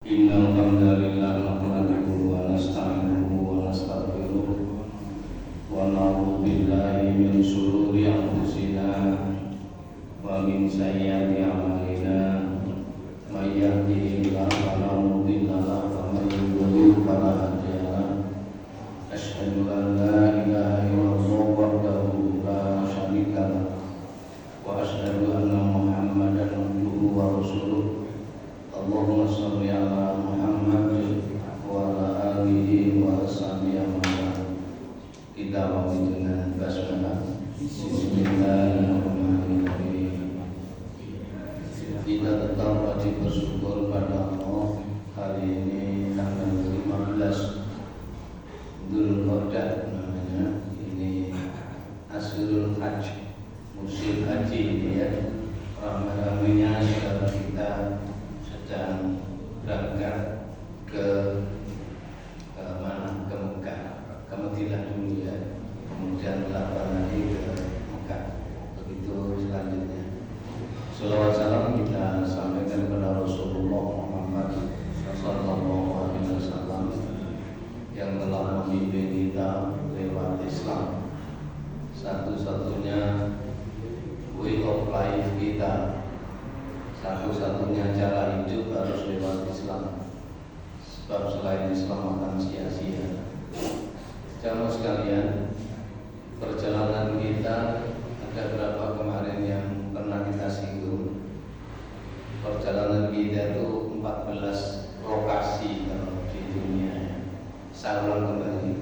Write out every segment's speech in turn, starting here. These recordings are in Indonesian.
Innal hamdalillah nahmaduhu wa nasta'inuhu wa nastaghfiruh wa na'udzu billahi min shururi anfusina wa min sayyiati a'malina may yahdihillahu fala mudilla lahu wa may yudlil fala hadiya lahu asyhadu an la ilaha illallah wahdahu la syarika lahu wa asyhadu anna Muhammadan abduhu wa rasuluh. Allahumma sholli ala Muhammad wa ala alihi wa sahbihi ajma'in. Kita awali dengan basmalah. Bismillahirrahmanirrahim. Kita tetap wajib bersyukur pada Allah. Hari ini tanggal 15 Dzulqa'dah namanya. Ini Ashurul Hajj, musim haji ini ya. Ramai-ramainya saudara kita sedang berangkat ke mana? Ke Mekah, ke Madinah dulu ya, kemudian 8 hari ke Mekah. Begitu selanjutnya. Shalawat salam kita sampaikan kepada Rasulullah Muhammad sallallahu alaihi wasallam yang telah memimpin kita lewat Islam, satu-satunya way of life kita. Satu-satunya cara hidup harus lewat Islam, sebab selain Islam akan sia-sia. Jamaah sekalian, perjalanan kita ada berapa kemarin yang pernah kita singgung. Perjalanan kita itu 14 lokasi kalau di dunia. Saya ulang kembali.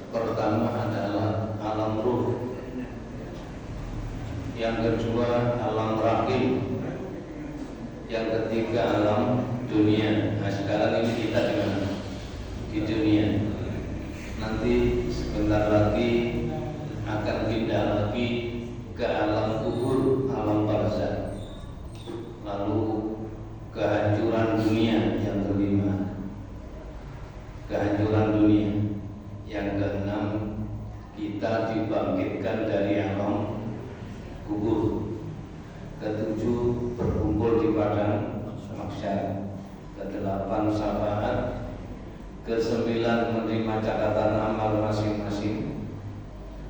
Pertama adalah alam ruh, yang kedua alam rahim, yang ketiga alam dunia. Nah sekarang ini kita di mana? Di dunia. Nanti sebentar lagi akan pindah lagi ke alam kubur, alam barzakh, lalu kehancuran dunia yang kelima, kehancuran dunia yang keenam, kita dibangkitkan dari alam kubur, ketujuh berkumpul di padang mahsyar, kedelapan syafaat, kesembilan menerima catatan amal masing-masing,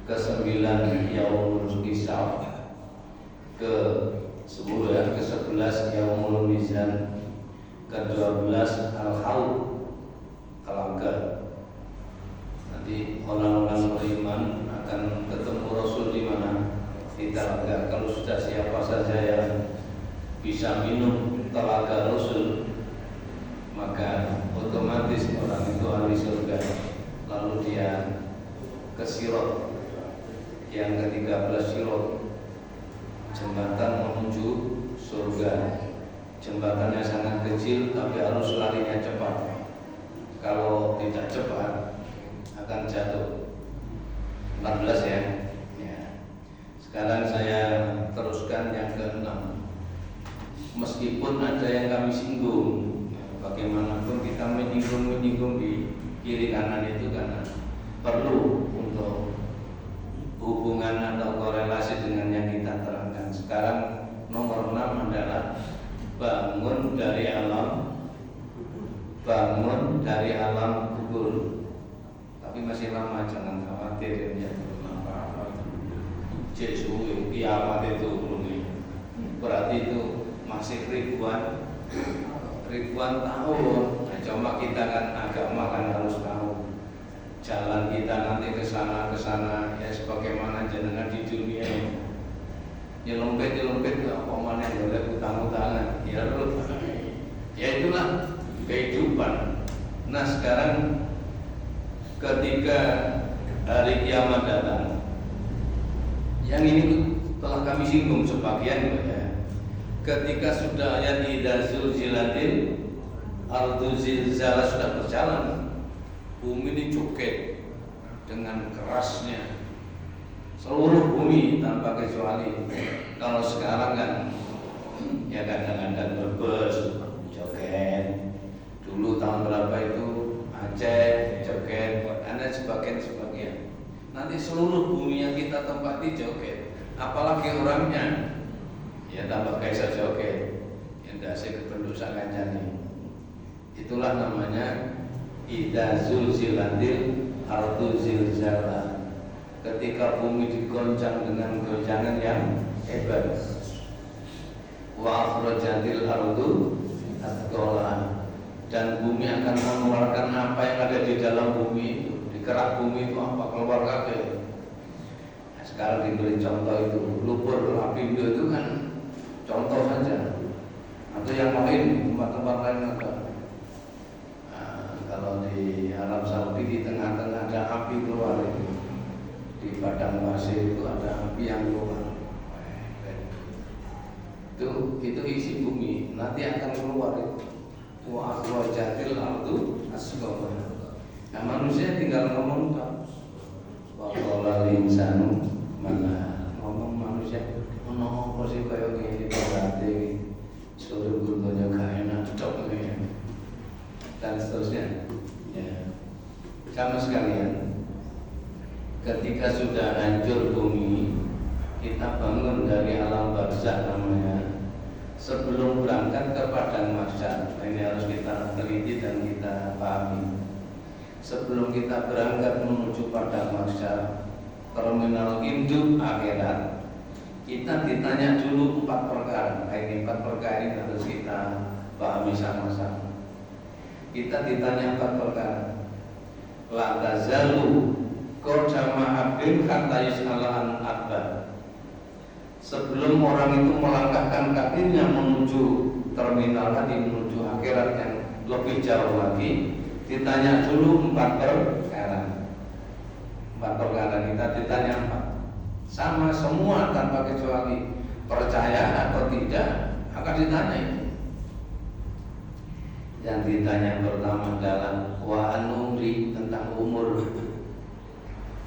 kesembilan yaumul hisab, ke-11 yaumul mizan, ke-12 al-haud, telaga. Nanti orang-orang beriman akan ketemu Rasul di mana? Di telaga. Kalau sudah siapa saja yang bisa minum telaga Rasul, maka otomatis orang itu ahli surga. Lalu dia ke Sirat, yang ke-13 Sirat, jembatan menuju surga. Jembatannya sangat kecil tapi harus larinya cepat. Kalau tidak cepat akan jatuh. 14 ya. Sekarang saya teruskan yang ke-6. Meskipun ada yang kami singgung, bagaimanapun kita menyinggung di kiri kanan itu karena perlu untuk hubungan atau korelasi dengan yang kita terangkan. Sekarang nomor 6 adalah bangun dari alam kubur. Tapi masih lama, jangan khawatir ya. Jesu kiamat itu berarti itu masih ribuan tahun. Nah, cuma kita kan agama kan harus tahu jalan kita nanti ke sana ya sebagaimana jenengan di dunia nyelempet apa mana yang boleh utang-utangan ya itulah kehidupan. Nah sekarang ketika hari kiamat datang, yang ini telah kami singgung sebagian ya. Ketika sudah ayat idza zulzilatil ardu zilzalah sudah berjalan, bumi ini joget dengan kerasnya, seluruh bumi tanpa kecuali. Kalau sekarang kan ya kadang-kadang berbes joget. Dulu tahun berapa itu Aceh joget, ada sebagian. Nanti seluruh bumi yang kita tempati joget, apalagi orangnya ya tambah kaisar joget. Ya ndase kebentuk sak kancane. Itulah namanya idza zulzilatil ardu zilzala. Ketika bumi digoncang dengan goncangan yang hebat. Wa akhrajatil ardu athqalaha, dan bumi akan mengeluarkan apa yang ada di dalam bumi itu. Di kerak bumi itu apa keluar kabeh. Nah, sekarang diberi contoh itu lumpur lapindo itu kan contoh saja. Atau yang lain tempat-tempat lain ada. Nah, kalau di Arab Saudi di tengah-tengah ada api keluar itu. Di padang pasir itu ada api yang keluar. Itu isi bumi nanti akan keluar itu. Wa akhrajatil ardu asqalaha. Nah, manusia tinggal ngomong tak. Wa qala linsanu mana ngomong manusia ono apa sih kaya ngene berarti suruh gunanya gak enak cok ngene dan seterusnya. Ya. Sama sekalian, ketika sudah hancur bumi, kita bangun dari alam barzakh namanya. Sebelum berangkat ke padang mahsyar, ini harus kita teliti dan kita pahami. Sebelum kita berangkat menuju padang mahsyar, terminal induk akhirat, kita ditanya dulu 4 perkara. Ini 4 perkara ini harus kita pahami sama-sama. Kita ditanya 4 perkara. La tazalu qadama abdin hatta yus'ala an arba'in. Sebelum orang itu melangkahkan kakinya menuju terminal tadi, menuju akhirat yang lebih jauh lagi, ditanya dulu 4 perkara. 4 perkara kita ditanya 4. Sama semua tanpa kecuali, percaya atau tidak akan ditanya itu. Yang ditanya pertama adalah wa an umri, tentang umur.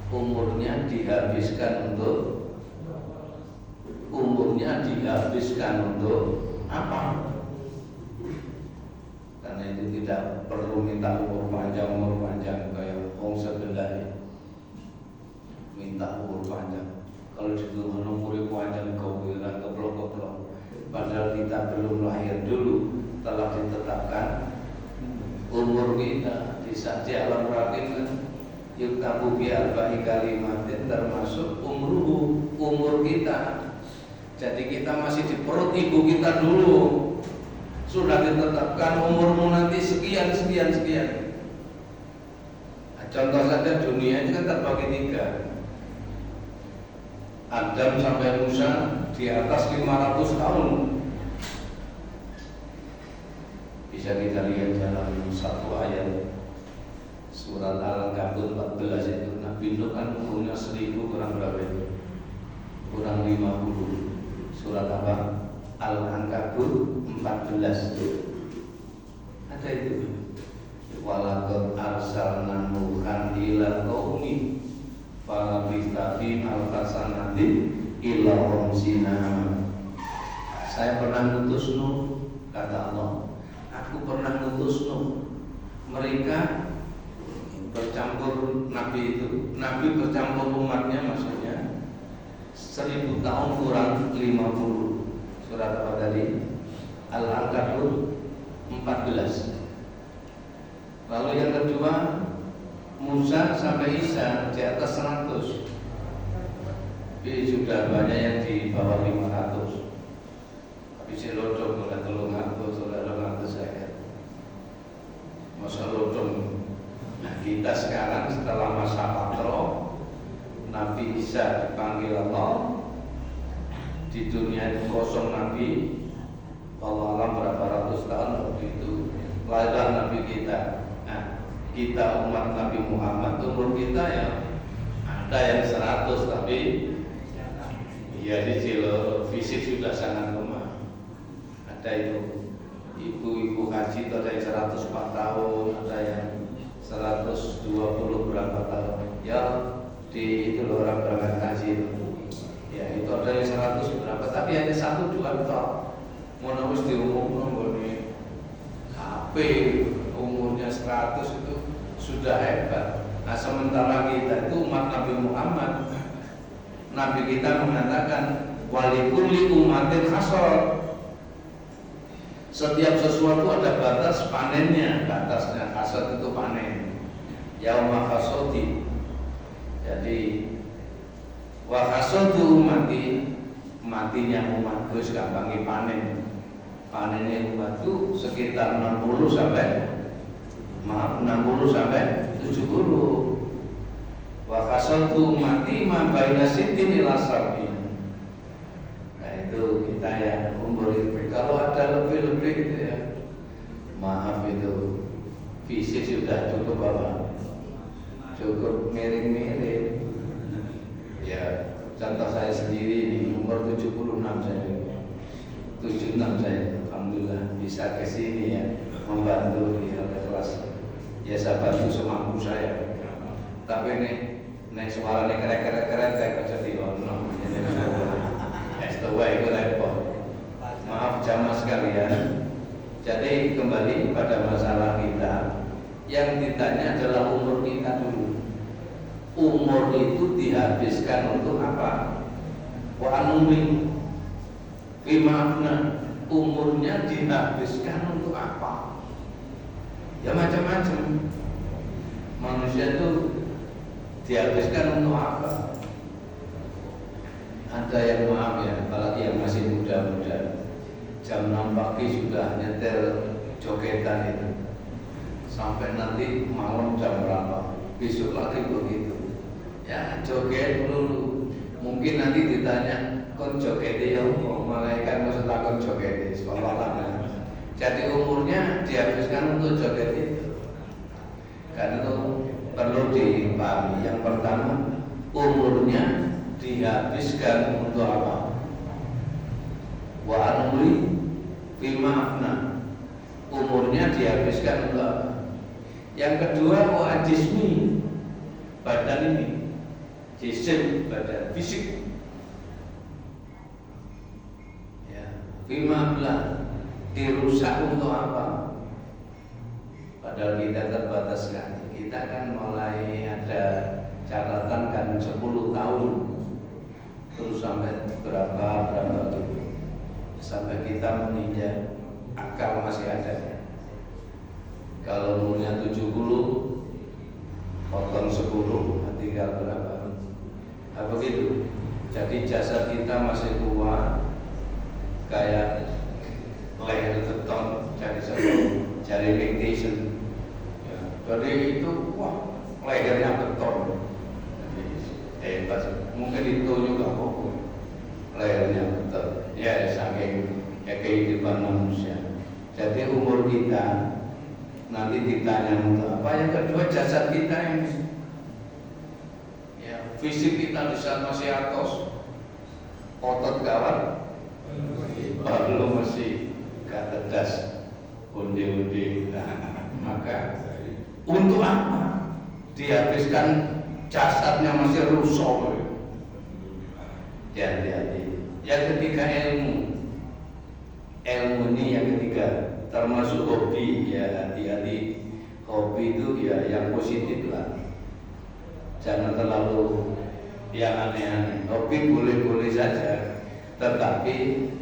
Umurnya dihabiskan untuk apa? Karena itu tidak perlu minta umur panjang kayak orang sebelah minta umur panjang. Kalau dituduh umur panjang kau bilang keblok-keblok, padahal kita belum lahir dulu telah ditetapkan umur kita di alam rahim kan. Yuktabu bi arba'i kalimatin, termasuk umur kita. Jadi kita masih di perut ibu kita dulu sudah ditetapkan umurmu nanti sekian. Nah, contoh saja dunia ini kan terbagi 3. Adam sampai Musa di atas 500 tahun. Bisa kita lihat dalam satu ayat surat Al-Ankabut 14 itu. Nabi Nuh kan umurnya 1000 kurang berapa itu? Kurang 50. Surat apa? Al-Ankabut 14. Ada itu. Walaqad arsalna Nuhan ila qaumi falabitha fi alfasanatin ila khamsina. Saya pernah ngutus Nuh, kata Allah. Aku pernah ngutus Nuh. Mereka bercampur Nabi itu. Nabi bercampur umatnya, maksudnya 1000 tahun kurang 50. Surat apa tadi? Al-Ankabut 14. Lalu yang kedua, Musa sampai Isa di atas 100. Tapi sudah banyak yang di bawah 500. Tapi si lodong mulai 300, sudah 200 saya. Masa lodong. Nah, kita sekarang setelah masa patro, Nabi Isa dipanggil Allah. Di dunia itu kosong Nabi. Allah alam berapa ratus tahun waktu itu lahirlah Nabi kita. Nah, kita umat Nabi Muhammad, umur kita ya ada yang 100, tapi ya dicil fisik sudah sangat lemah. Ada itu ibu-ibu haji itu ada yang 104 tahun, ada yang 120 berapa tahun. Ya di itu orang berangkat haji itu. Ya itu ada yang 100 berapa, tapi hanya 1-2 tahun. Mau harus diumumkan boleh HP umurnya 100 itu sudah hebat. Nah, sementara kita itu umat Nabi Muhammad, Nabi kita mengatakan walikulli umatin hasor. Setiap sesuatu ada batas panennya, batasnya. Hasad itu panen. Yauma hasodi. Jadi wa hasadu umati, matinya umat Gus gampangi panen. Panennya umat itu sekitar 60 sampai 70. Wa hasadu umati ma baina sittin ila sab'in. Nah itu kita ya umur itu. Kalau ada lebih-lebih gitu ya, maaf itu fisik sudah cukup apa? Cukup miring-miring. Ya contoh saya sendiri ini umur 76 saya. 76 saya, alhamdulillah bisa ke sini ya membantu di kelas. Ya saya bantu semampu saya. Tapi ini naik suaranya keren-keren kayak kerja di ono. Setelah itu repot. Maaf jamaah sekalian. Jadi kembali pada masalah kita, yang ditanya adalah umur kita dulu. Umur itu dihabiskan untuk apa? Wa anumi. Bimana umurnya dihabiskan untuk apa? Ya macam-macam. Manusia itu dihabiskan untuk apa? Ada yang maaf ya, apalagi yang masih muda-muda, jam 6 pagi sudah nyetel jogetan itu, sampai nanti malam jam berapa, besok lagi begitu. Ya joget dulu, mungkin nanti ditanya, kon joget ya, malaikat mesti takon joget, sekolah. Jadi umurnya dihabiskan untuk joget itu. Karena itu perlu dipahami. Yang pertama, umurnya dihabiskan untuk apa? Wa anuri bima afna. Umurnya dihabiskan untuk apa? Yang kedua, wa jismi, badan ini. Jisim, badan fisik. Ya, bima afna dirusak untuk apa? Padahal kita terbatas sekali. Kita kan mulai ada catatan kan 10 tahun, terus sampai berapa gitu, sampai kita menginjak akal masih ada. Kalau umurnya 70, potong 10, tinggal berapa? Nah, begitu. Jadi jasad kita masih kuat, kayak leher beton, jari limitation. Jadi itu wah lehernya beton, hebat. Mungkin itu juga kok lehernya beton. Ya saking ya kehidupan manusia. Jadi umur kita nanti ditanya untuk apa? Yang kedua jasad kita ini, ya fisik kita di saat masih atos, otot gawat, belum masih gak tedas, undi-undi. Maka untuk apa dihabiskan jasadnya masih rusak? Hati-hati. Yang ketiga ilmu ini yang ketiga, termasuk hobi. Ya hati-hati, hobi itu ya yang positif lah, jangan terlalu yang aneh-aneh. Hobi boleh-boleh saja, tetapi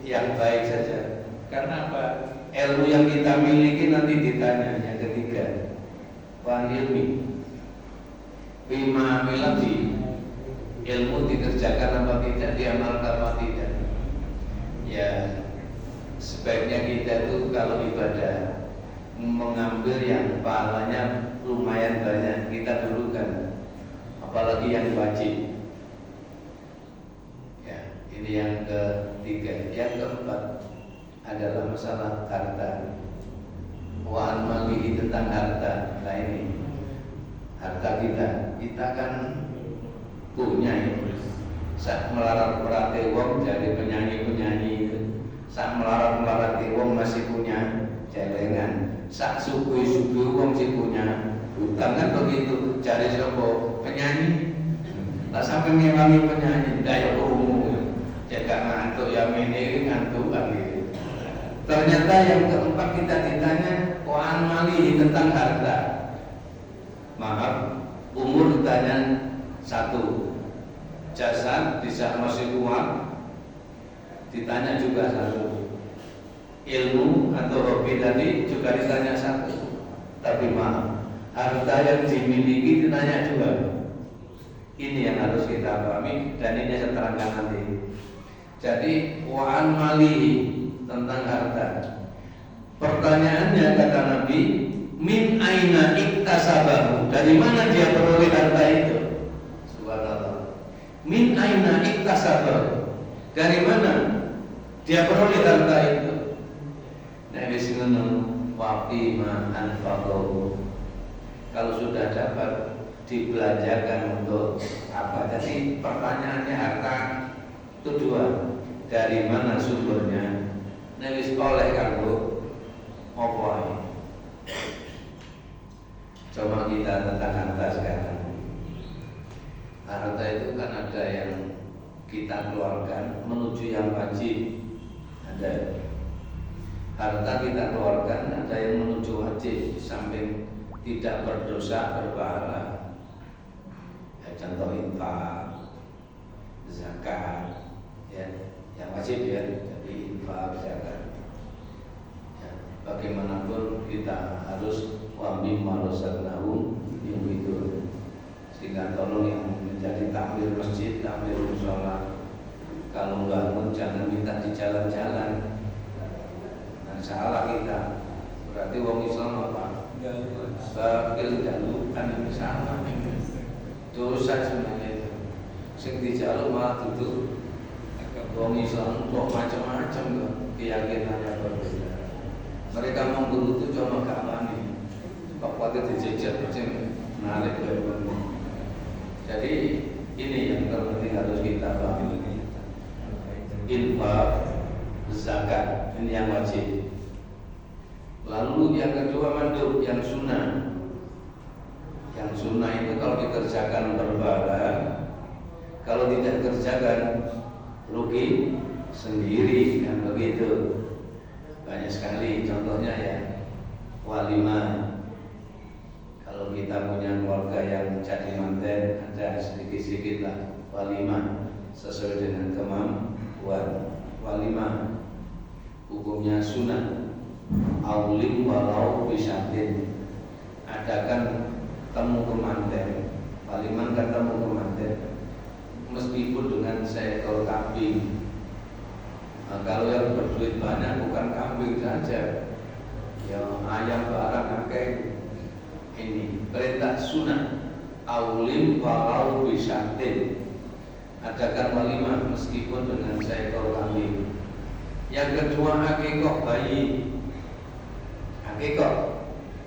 yang baik saja. Karena apa? Ilmu yang kita miliki nanti ditanya. Yang ketiga, wal ilmi bima milati, ilmu dikerjakan apa tidak, diamalkan apa tidak. Ya sebaiknya kita itu kalau ibadah mengambil yang pahalanya lumayan banyak, kita dulukan, apalagi yang wajib. Ya ini yang ketiga. Yang keempat adalah masalah harta. Wa anmalihi, tentang harta. Nah ini harta kita kan punya ya. Saat melarat wong jadi penyanyi saat melarat wong masih punya celengan. Saat suku wong masih punya utang, kan begitu. Cari sopo penyanyi, tak sampai ngewangi penyanyi, daya umum, jaga ngantuk yang ini ngantukan gitu. Ternyata yang keempat kita ditanya waan mali, tentang harta. Maaf, umur ditanya satu, jasad di saat masih kuat ditanya juga satu. ilmu atau hobi tadi juga ditanya satu, tapi maaf, harta yang dimiliki ditanya dua. Ini yang harus kita pahami dan ini saya terangkan nanti. Jadi wa'an malihi, tentang harta. Pertanyaannya kata Nabi, min aina iktasabahu, dari mana dia peroleh harta itu? Subhanallah. Min aina iktasabahu, dari mana dia peroleh harta itu? Nabi sallallahu alaihi wasallam, kalau sudah dapat dibelanjakan untuk apa? Jadi pertanyaannya harta itu dua, dari mana sumbernya? Nabi oleh kanggo apa? Coba kita tentang harta sekarang. Harta itu kan ada yang kita keluarkan menuju yang wajib, ada. Harta kita keluarkan ada yang menuju wajib, di samping tidak berdosa berpahala. Ya, contoh infak, zakat, ya, yang wajib ya, jadi infak, zakat. Ya, bagaimanapun kita harus wa mimma razaqnahum yunfiqun. Sehingga tolong yang menjadi takmir masjid, takmir mushola, kalau bangun jangan minta di jalan-jalan. Nah, salah kita. Berarti wong Islam apa? Bakil jalukan yang sama. Dosa sebenarnya itu. Sing dijaluk malah duduk. Wong Islam kok macam-macam keyakinannya berbeda. Mereka menggerutu cuma gak wani. Pokoknya dijejer macam narik ke. Jadi ini yang terpenting harus kita pahami. Infak, zakat ini yang wajib. Lalu yang kedua mandub, yang sunnah. Yang sunnah itu kalau dikerjakan berpahala, kalau tidak kerjakan rugi sendiri, kan begitu. Banyak sekali contohnya ya, walimah. Kalau kita punya keluarga yang jadi manten, ada sedikit-sedikit lah walimah sesuai dengan kemampuan. Walimah hukumnya sunnah. Aulim walau bisatin, adakan temu kemanten. Walimah kan temu kemanten, meskipun dengan seekor kambing. Nah, kalau yang berduit banyak bukan kambing saja, ya ayam barang akeh. Ini perintah sunnah. Aulim walau bisatin, adakan walimah meskipun dengan seekor kambing. Yang kedua akikah bayi. Akikah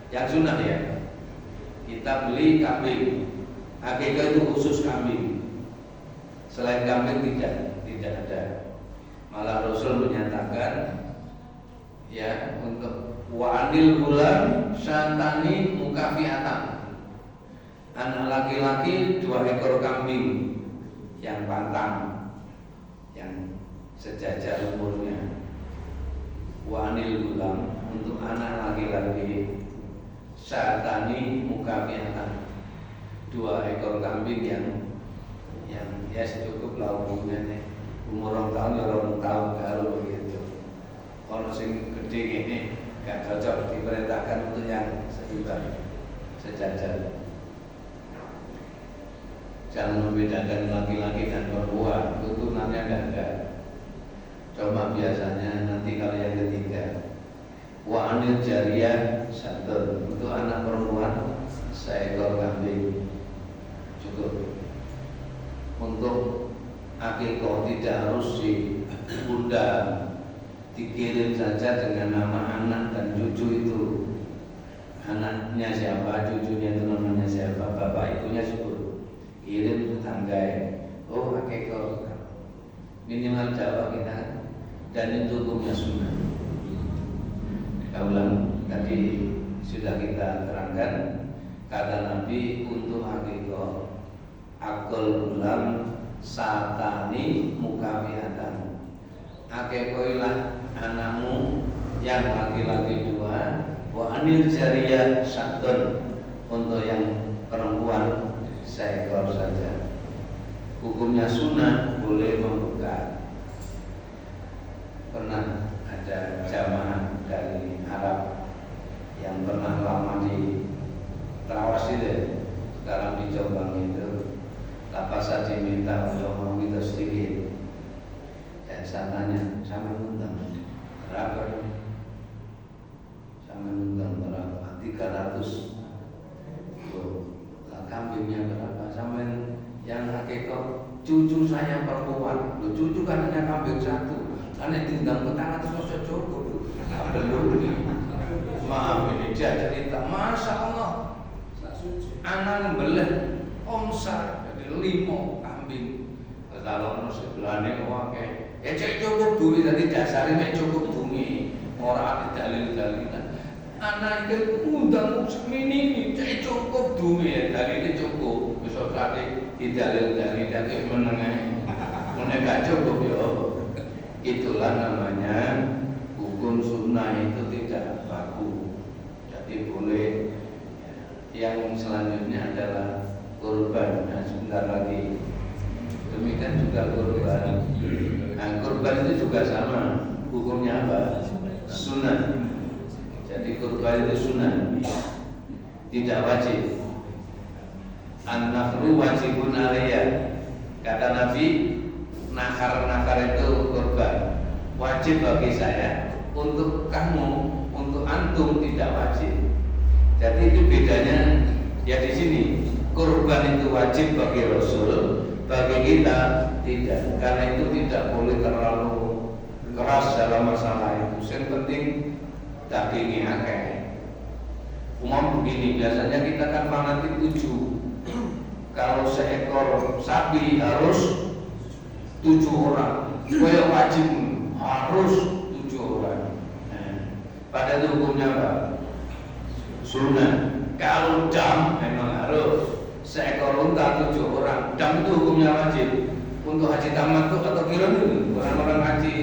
yang sunnah ya, kita beli kambing. Akikah itu khusus kambing. Selain kambing tidak ada. Malah Rasul menyatakan ya, untuk wa'anil gulam syantani mukafiatan, anak laki-laki 2 ekor kambing yang pantang, yang sejajar umurnya. Wa'anil gulam, untuk anak laki-laki syantani mukafiatan, 2 ekor kambing yang ya cukup lah umurnya, umur 2 tahun, 2 tahun kalau begitu. Kalau sing gede ini gak cocok, diperintahkan untuk yang sejajar. Jangan membedakan laki-laki dan perempuan, turunannya enggak ada. Coba biasanya nanti kalau yang ketiga, wa anil jariyah satu, untuk anak perempuan seekor kambing cukup. Untuk akikah tidak harus si bunda, dikirim saja dengan nama anak dan cucu itu. Anaknya siapa, cucunya itu namanya siapa, bapak ibunya sebut, kirim tetangga. Oh akikah minimal Jawa kita, dan itu hukumnya sunnah. Ulang tadi sudah kita terangkan, kata Nabi untuk akikah akul gulam satani mukafiatan, akikoilah anakmu yang laki-laki 2, wa anil jariyah satun, untuk yang perempuan seekor saja. Hukumnya sunnah, boleh membuka. Pernah ada ada jamaah dari Arab yang pernah lama di Trawas itu, sekarang di Jombang itu, lapas diminta untuk mau itu sedikit. Saya tanya, sama undang berapa? Sama undang berapa? 300. Kambingnya berapa? Sama yang hakikat cucu saya perempuan. Cucu kan hanya kambing satu. Karena diundang ke tangan terus sudah cukup. Belum. Maaf ini dia cerita, Masya Allah, anak belah omsa jadi 5 kambing. Kalau no sebelahnya wakai, cek cukup duit tadi dasarnya cukup bumi. Orang ada dalil-dalilan. Anak itu undang semini cek cukup duit dalilnya cukup. Besok tadi dalil-dalil dari menengah, menengah cukup ya. Itulah namanya hukum sunnah itu tidak baku. Jadi boleh. Yang selanjutnya adalah kurban. Nah, sebentar lagi. Demikian juga kurban. Nah, kurban itu juga sama. Hukumnya apa? Sunnah. Jadi kurban itu sunnah, tidak wajib. An-nafru wajibun alaiya. Kata Nabi, nakar-nakar itu kurban wajib bagi saya, untuk kamu, untuk antum tidak wajib. Jadi itu bedanya ya di sini. Kurban itu wajib bagi Rasul, bagi kita tidak. Karena itu tidak boleh terlalu keras dalam masalah itu. Yang penting dagingnya akeh. Umum begini, biasanya kita kan fanatik 7. Kalau seekor sapi harus 7 orang, kaya wajib harus 7 orang. Pada itu hukumnya apa? Sunnah. Kalau jam memang harus seekor unta 7 orang. Jam itu hukumnya wajib. Untuk haji tamattu atau kiraan itu orang-orang haji.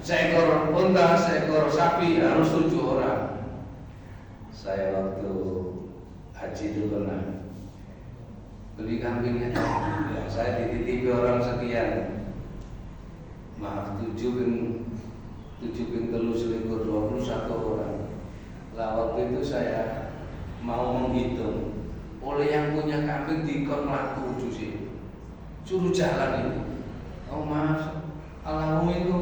Seekor unta, seekor sapi harus 7 orang. Saya waktu haji itu pernah beli kambingnya. Saya dititipi orang sekian. Maaf, 7 ping telu selingkuh 21 orang. Lah waktu itu saya mau menghitung, oleh yang punya kambing dikon laku sih, suruh jalan itu. Oh mas, alamu itu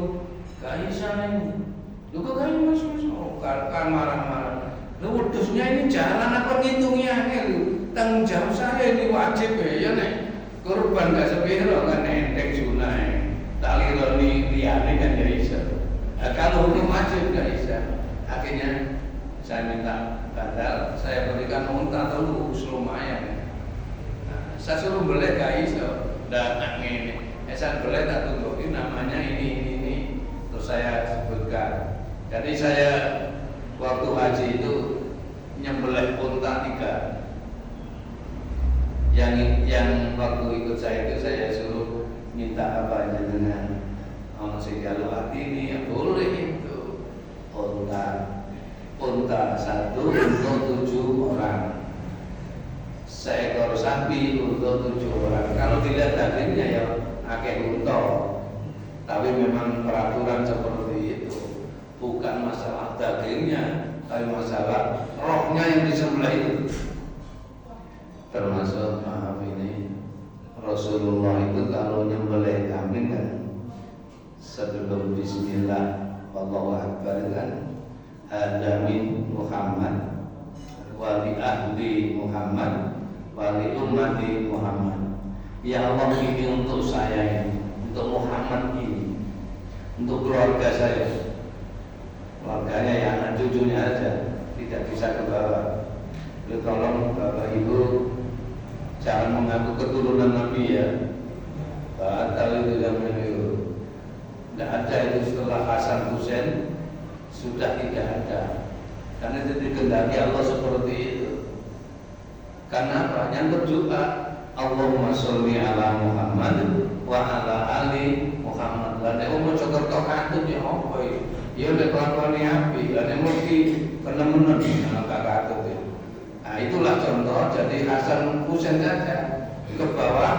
gak bisa ini. Lu kok gak mas? Oh kan marah-marah. Lu wedusnya ini jalan apa ngitungnya lu? Tanggung jawab saya ini wajib ya nek. Kurban gak sepiro kan enteng sunai. Tali roni liyane kan ya bisa. Kalau hukum wajib gak bisa. Akhirnya saya minta batal, saya berikan unta terus lumayan. Saya suruh beli gak iso, datang ini. Saya beli tak tunjukin namanya ini. Terus saya sebutkan. Jadi saya waktu haji itu nyembelih unta 3. Yang waktu ikut saya itu saya suruh minta apa aja dengan segala hati ini ya boleh itu unta 1 untuk 7 orang, seekor sapi untuk 7 orang. Kalau tidak dagingnya ya akeh unta, tapi memang peraturan seperti itu, bukan masalah dagingnya, tapi masalah rohnya yang disembelih itu. Termasuk maaf ini Rasulullah itu kalau nyembelih kambing kan sebelum bismillah wallahu akbar kan hada min Muhammad wa li ahli Muhammad wa li ummati Muhammad. Ya Allah, ini untuk saya ini, untuk Muhammad ini, untuk keluarga saya. Keluarganya ya anak cucunya aja, tidak bisa ke bawah. Tolong Bapak Ibu jangan mengaku keturunan Nabi ya. Batal itu zaman itu. Tidak ada itu setelah Hasan Husain, sudah tidak ada. Karena itu dikehendaki Allah seperti itu. Karena apa? Yang berdoa Allahumma sholli ala Muhammad wa ala ali Muhammad. Lan nek mau Jakarta katut ya apa iki? Ya nek kelakuane apik, lan nek mesti kenemenan kakak katut. Nah itulah contoh. Jadi Hasan Husain saja ke bawah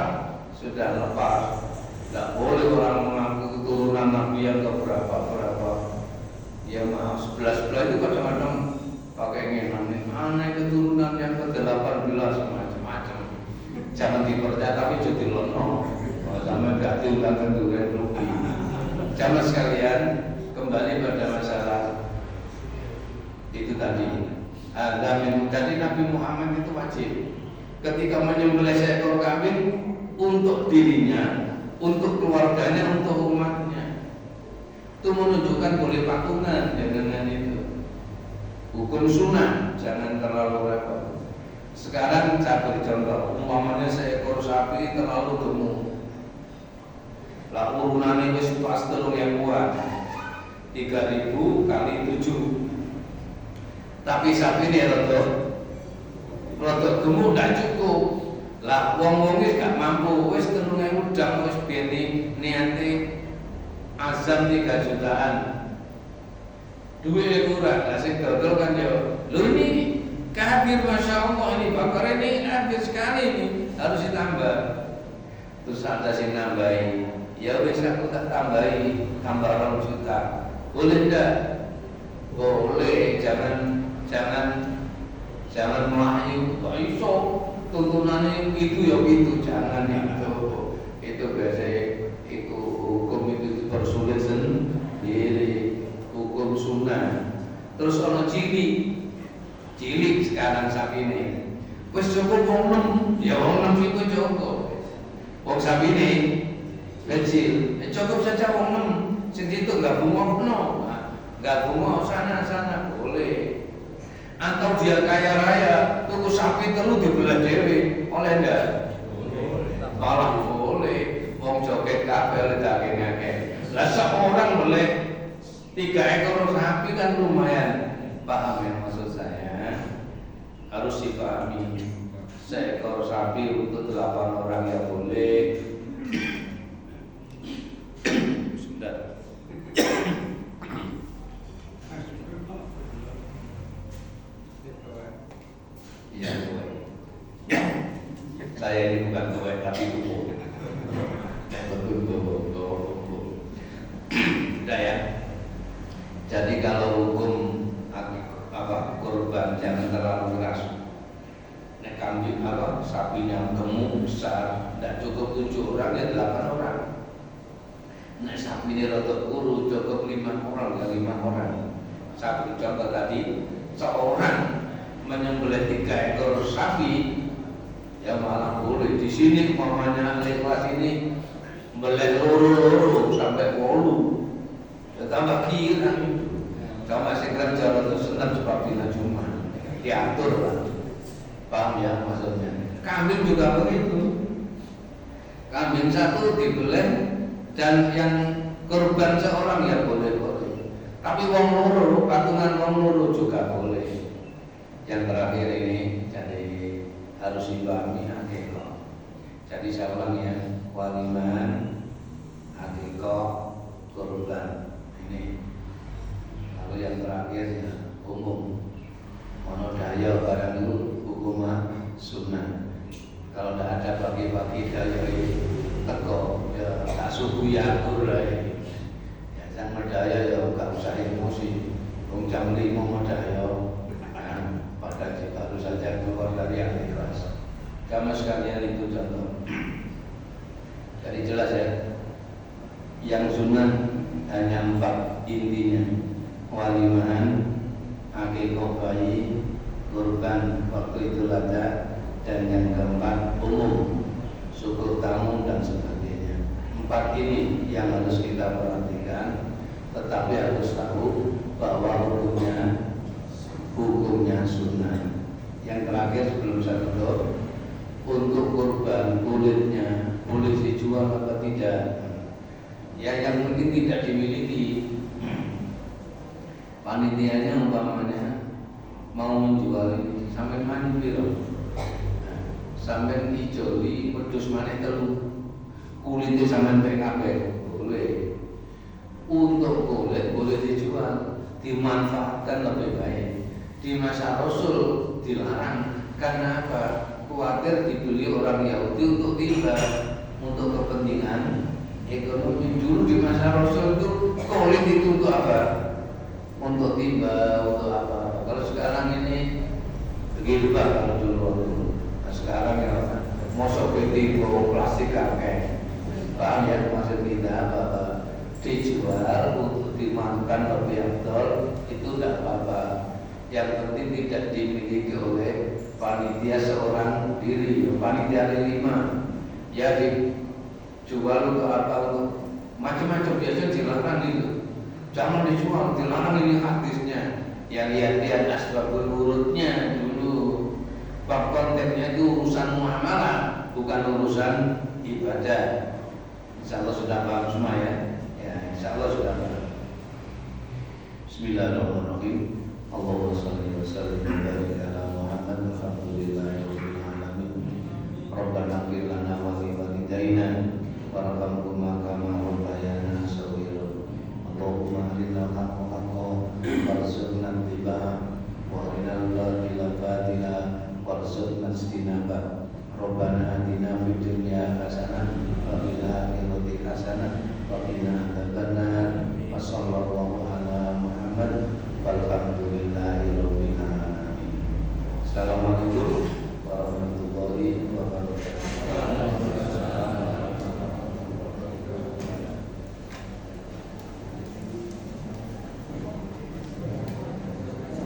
sudah lepas. Tidak boleh orang mengaku keturunan Nabi yang berapa. Ya maaf, sebelah-sebelah itu kadang-kadang pakai ngenan, aneh keturunan yang ke-18 macam-macam. Jangan dipercaya tapi jadi lono. Sama gak diundang kenduren rugi. Jamaah sekalian, kembali pada masalah itu tadi. Jadi Nabi Muhammad itu wajib ketika menyembelih seekor kambing untuk dirinya, untuk keluarganya, untuk umatnya. Itu menunjukkan boleh patungan ya dengan itu. Hukum sunnah, jangan terlalu repot. Sekarang saya beri contoh, umpamanya seekor sapi terlalu gemuk. Lah urunannya wis pas 3.000 3.000 kali 7. Tapi sapi ini rada gemuk ndak cukup. Lah wong-wong wis gak mampu, wis 3.000 dang wis beni niate azam 3 jutaan. Duit kurang, lah sing dodol kan yo. Lho ini kafir, Masya Allah, ini bakar ini habis sekali ini, harus ditambah. Terus ada sing nambahin, ya wis aku tak tambahi, tambah 2 juta. Boleh enggak? Boleh, jangan melayu, kok iso tuntunannya itu ya gitu, jangan itu biasa itu hukum itu dipersulit sendiri, hukum sunnah. Terus ono cilik sekarang sapi ini, wis cukup wong 6, ya wong 6 itu cukup. Wong sapi ini kecil, cukup saja wong 6, sing itu nggak bungokno, nggak bungok sana boleh. Atau dia kaya raya, tuku sapi telu dibelah dewe, oleh ndak? Malah boleh. Wong joget kabeh daging akeh. Lah seorang boleh 3 ekor sapi kan lumayan. Paham ya maksud saya? Harus dipahami. Seekor sapi untuk 8 orang ya boleh. Sudah. Ya, saya ini bukan tuwek tapi tubuh. Betul. Sudah ya. Jadi kalau hukum kurban jangan terlalu keras. Nek kambing sapinya gemuk besar, tidak cukup 7 orang ya 8 orang. Nek sapi ini rada kuru cukup 5 orang ya 5 orang. Saya beri contoh tadi, seorang menyembelih 3 ekor sapi, ya malah boleh. Di sini umpamanya kelas ini beleh loro sampai 8, ya tambah kira. Sama sing kerja atau senam seperti Cuma diatur lah. Paham ya maksudnya? Kambing juga begitu. Kambing 1 dibeleh dan yang korban seorang ya boleh. Tapi wong loro, patungan wong loro juga boleh. Yang terakhir ini jadi harus dipahami akikah. Jadi saya ulang ya, waliman, akikah, kurban ini. Lalu yang terakhir ya umum. Ono daya barang itu hukum sunnah. Kalau tidak ada bagi-bagi daya teko ya tak subuh ya atur lah ya. Yang merdaya ya gak usah emosi. Jam 5 merdaya. Pada baru saja keluar dari yang ikhlas. Jamaah sekalian itu contoh. Jadi jelas ya. Yang sunnah hanya 4 intinya: walimahan, akikah bayi, kurban waktu Idul Adha, dan yang keempat umum, syukur tamu dan sebagainya. 4 ini yang harus kita perhatikan, tetapi harus tahu bahwa hukumnya sunnah. Yang terakhir sebelum saya tutup, untuk kurban kulitnya boleh dijual atau tidak? Ya yang mungkin tidak dimiliki. Panitianya umpamanya mau menjual ini sampai mani piro, sampai ijoli wedhus maneh telu, kulitnya sampai PKB boleh. Untuk kulit boleh dijual, dimanfaatkan lebih baik. Di masa Rasul dilarang karena apa? Khawatir dibeli orang Yahudi untuk tiba, untuk kepentingan ekonomi. Dulu di masa Rasul itu kulit itu untuk apa? untuk tiba, untuk apa. Kalau sekarang ini gilbah kalau dulu. Nah, sekarang ya mosok tiba plastik kakek. Paham ya maksud kita bahwa dijual untuk dimakan lebih afdol itu tidak apa-apa. Yang penting tidak dimiliki oleh panitia seorang diri, panitia 5. Ya dijual untuk apa, untuk macam-macam, biasanya dilarang gitu. Jangan dijual, dilarang, ini hadisnya. Yang lihat-lihat asbabul wurudnya dulu. Bab kontennya itu urusan muamalah, bukan urusan ibadah. Insyaallah sudah paham semua ya. Ya, insyaallah sudah paham. Bismillahirrahmanirrahim. Allahumma shalli wa sallim wa barik ala Muhammad. Alhamdulillahirabbil alamin. Rabbana ighfir lana wa li walidayna warhamhuma kama rabbayana shaghira. Allahumma arina al-haqqa haqqan warzuqna ittiba'ah wa arina al-batila batila warzuqna ijtinabah. Rabbana atina fid dunya hasanah